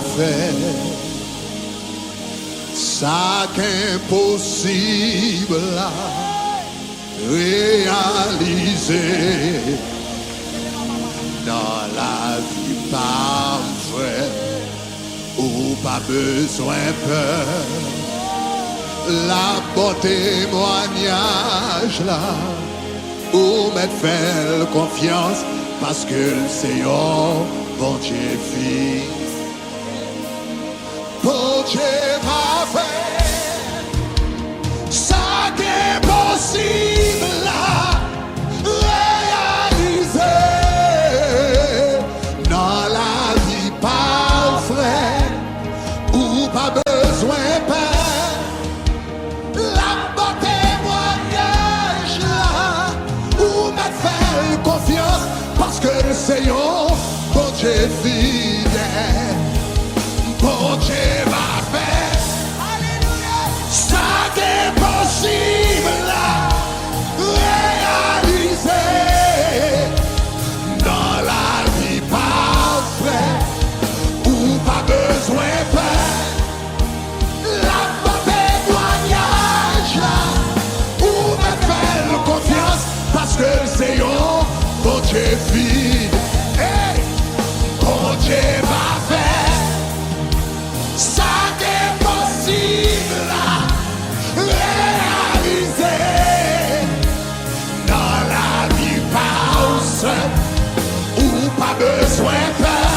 fait ça qu'impossible à réaliser dans la vie parfaite où pas besoin peur. La bon témoignage là où mettre faire confiance parce que c'est un bon Dieu fils. Bon Dieu va faire ça qu'est possible là réaliser dans la vie parfaite où pas besoin peur. La bon témoignage là où mettre faire confiance parce que le Seigneur bon Dieu fidèle. Bon Dieu va faire ça qu'est possible là réaliser dans la vie parfaite où pas besoin peur. La bon témoignage là où me faire confiance parce que c'est un bon Dieu fidèle. Hey! Bon Dieu va faire ça qu'est possible à réaliser dans la vie parfaite où pas besoin peur.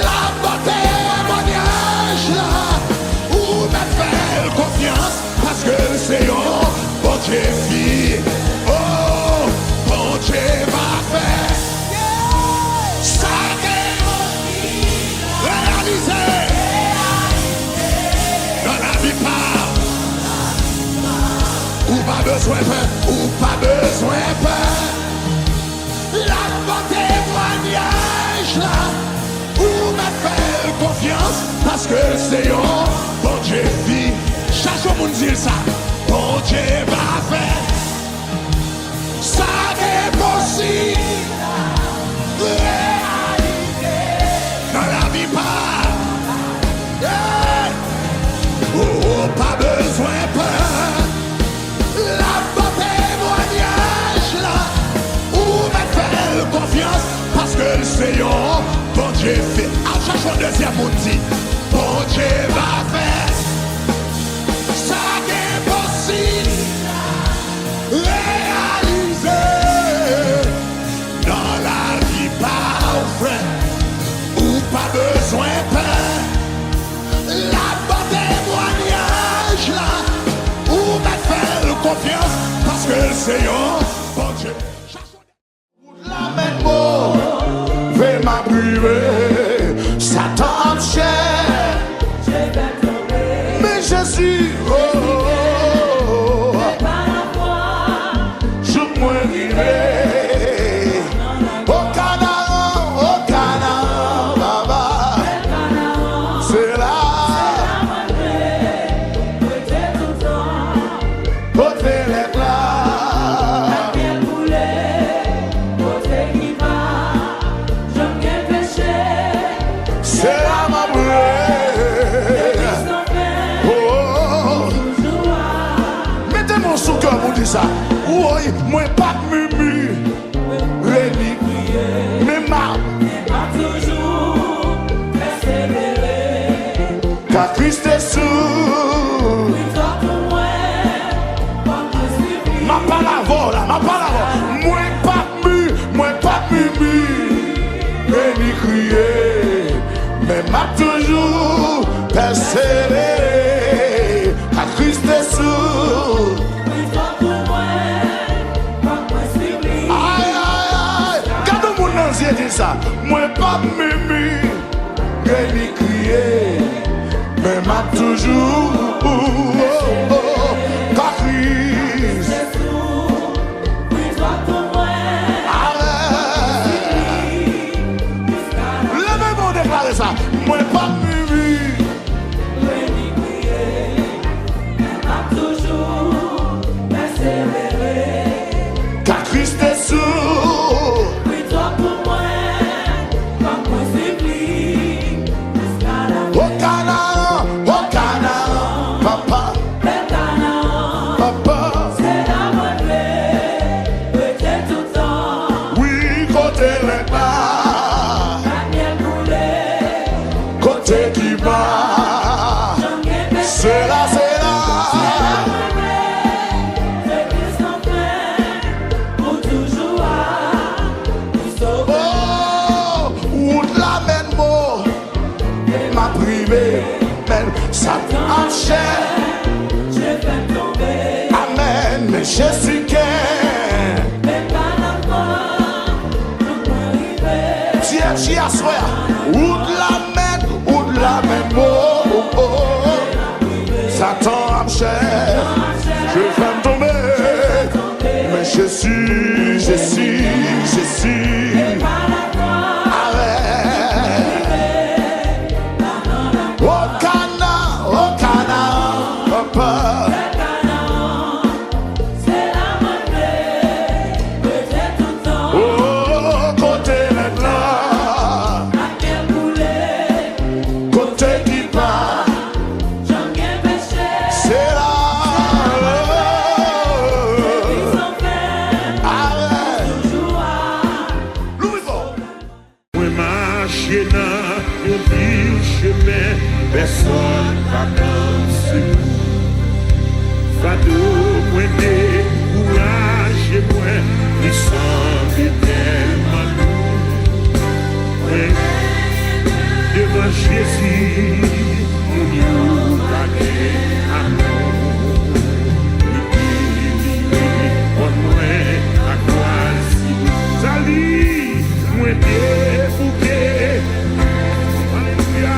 La bon témoignage là où me faire confiance parce que c'est un bon Dieu fidèle. Oh, bon Dieu va faire ça qu'est possible réaliser dans la vie parfaite où pas besoin peur, où pas besoin peur. La bon témoignage là où me faire confiance parce que c'est un bon Dieu fille. Chaque jour mon dit ça. Bon Dieu va faire ça qu'est possible réaliser dans la vie parfaite. Oh, pas besoin peur. La bon témoignage là où me faire confiance parce que le Seigneur bon Dieu fait. À chaque fois deuxième on dit bon Dieu va faire ça qu'est possible réaliser dans la vie parfaite où pas besoin peur. La bon témoignage là où me faire confiance parce que le Seigneur bon Dieu. La main mort fait ma privée, Satan cher, mais Jésus, oh, je mourirai au Canaan, Baba, c'est là. Ça, oui, moi pas mumu, reliqué, mais ma toujours persévérer, car Christ est sous. Ma parole, moi pas mumu, reliqué, mais ma toujours persévérer, car Christ est sous. Ça, moi pas m'aimer, rien crier, mais m'a toujours car Christ. Le même mot déclare ça, moi pas m'aimer, rien crier, mais m'a toujours persévérer, car Christ est sous. Amen, mais Jésus qui Tiens, assoya, ou de la même, oh. Satan a cher, je vais me tomber, mais Jésus, personne va danser. Fado, moi, courage et moi, ils sont tellement lourds. Devant Jésus, nous allons amour. Pour moi, à quoi si salut, moi, défouqué. Alléluia.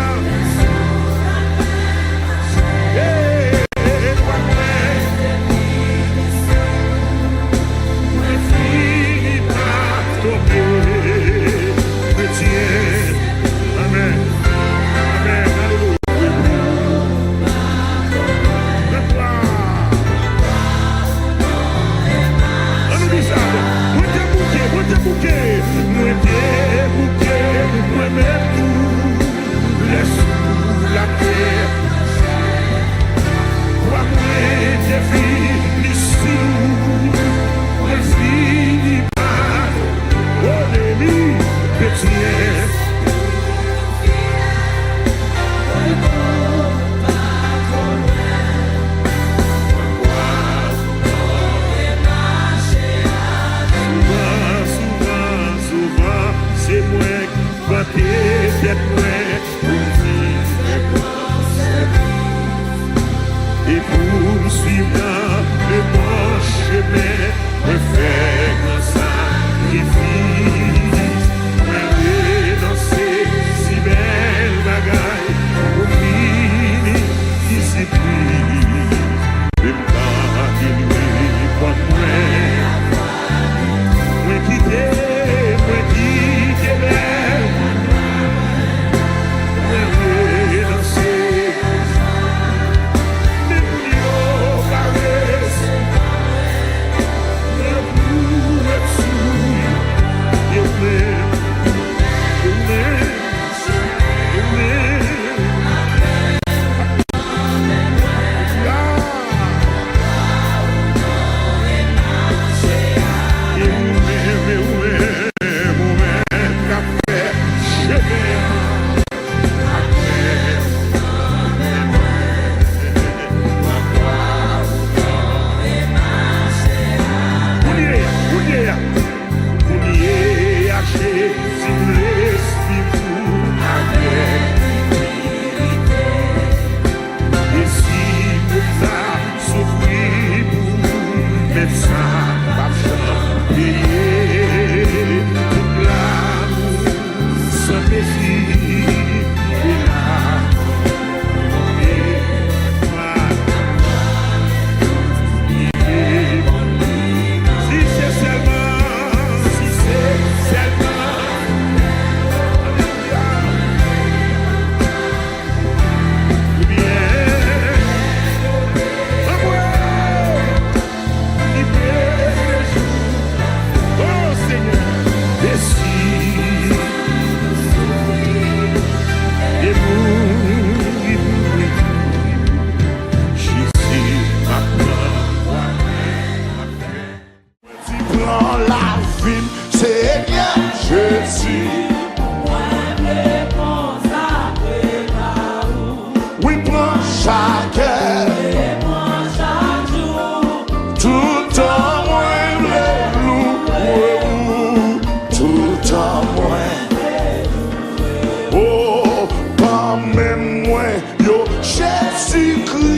Jésus-Christ.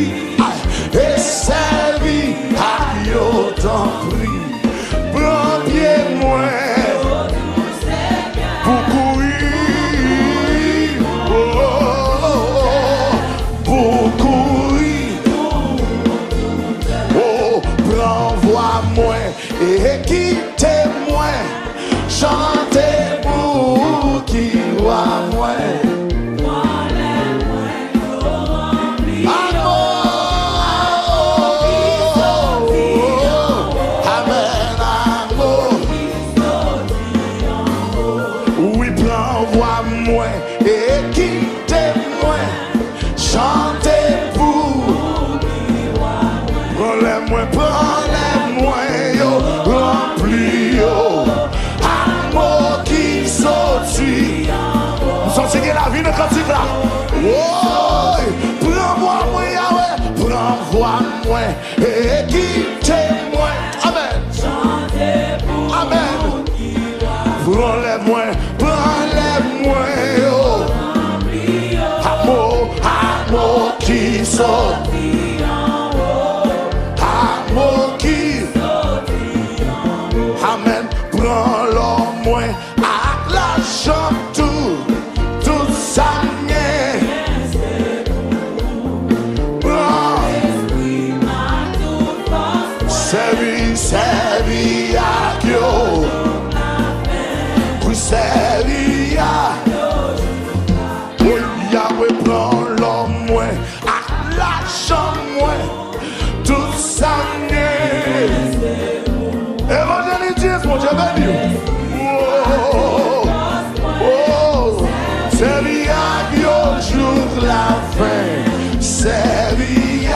t'en prie, prends pied moi pour courir, pour courir. Oh, prends voix moi et quittez-moi, chantez pour qui voit moi. Et quittez-moi, chantez pour. Prends-les-moi, yo, remplis yo. Amour qui sortit. Nous sommes que la vie de cantique là. Oh, prends-moi, Yahweh, prends-moi et quittez-moi. Amen. Amen. Prends-les-moi, yo. Amour qui sortit en haut. Amour qui sortit en haut. Amen. Prends l'homme à la chambre tout ça n'est. Prends l'esprit à toute force. Servi à Dieu. Servi à Yahweh, prends l'homme à la chambre, tout ça n'est. Évangélisme, mon Dieu béni. Oh, servi à Dieu jour la fin. Servi à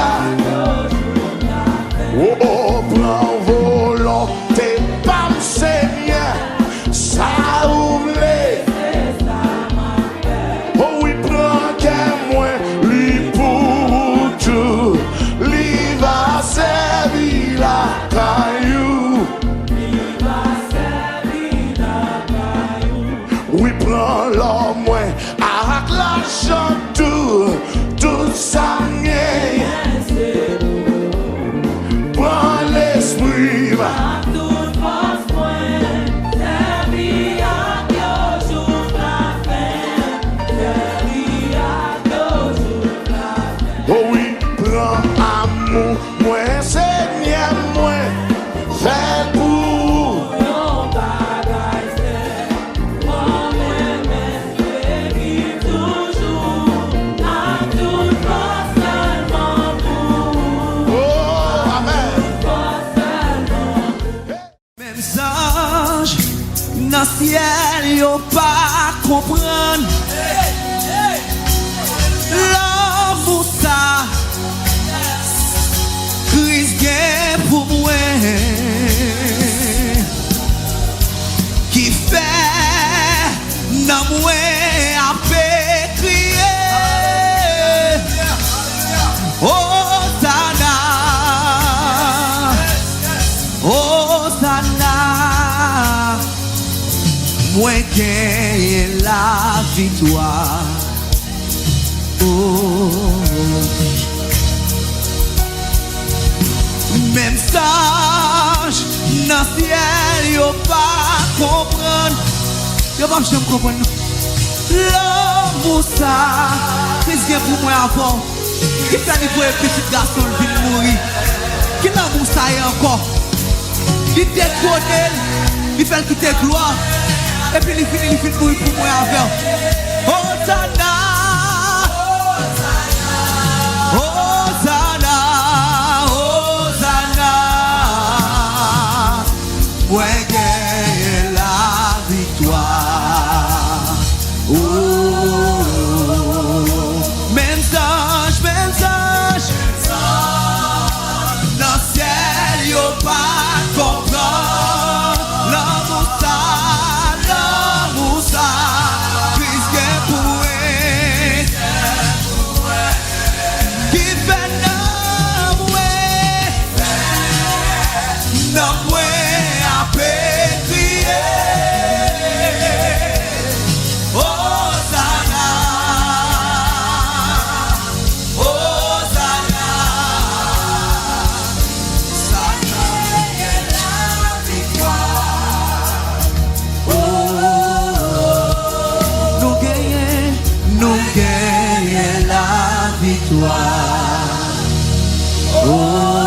oh, prends volonté, pas Seigneur. Ça ouvre. Oh oui, prends qu'un moins, lui pour tout. Lui va servir la caillou. Oui, prends l'homme moins, avec l'argent tout ça n'est. Prends l'esprit, va. Oh oui, prends amour, moi Seigneur, moi, fais pour. Non, bagaille, c'est moi-même, vivre toujours, à toute force seulement pour. Oh, amen. Même sage, dans le ciel, yo pas comprendre. L'amour ça, Christ gain pour moi, qui fait dans moi à crier. Hosanna, Hosanna, moi gagne la victoire. Même sage, dans le ciel, yo pas comprendre. Yo pas jamais comprendre. L'amour ça, qu'est-ce qu'il y a pour moi avant? Qui t'a dit pour un petit garçon qui vient mourir? Qui l'amour ça est encore? Il déconne, il fait quitter gloire. Et puis il finit mourir pour moi avant. Hosanna. Hosanna, Hosanna, ouais, gagne la victoire. Oh, même sage, dans le ciel, yo pas comprendre. L'amour ça, victoire. Oh,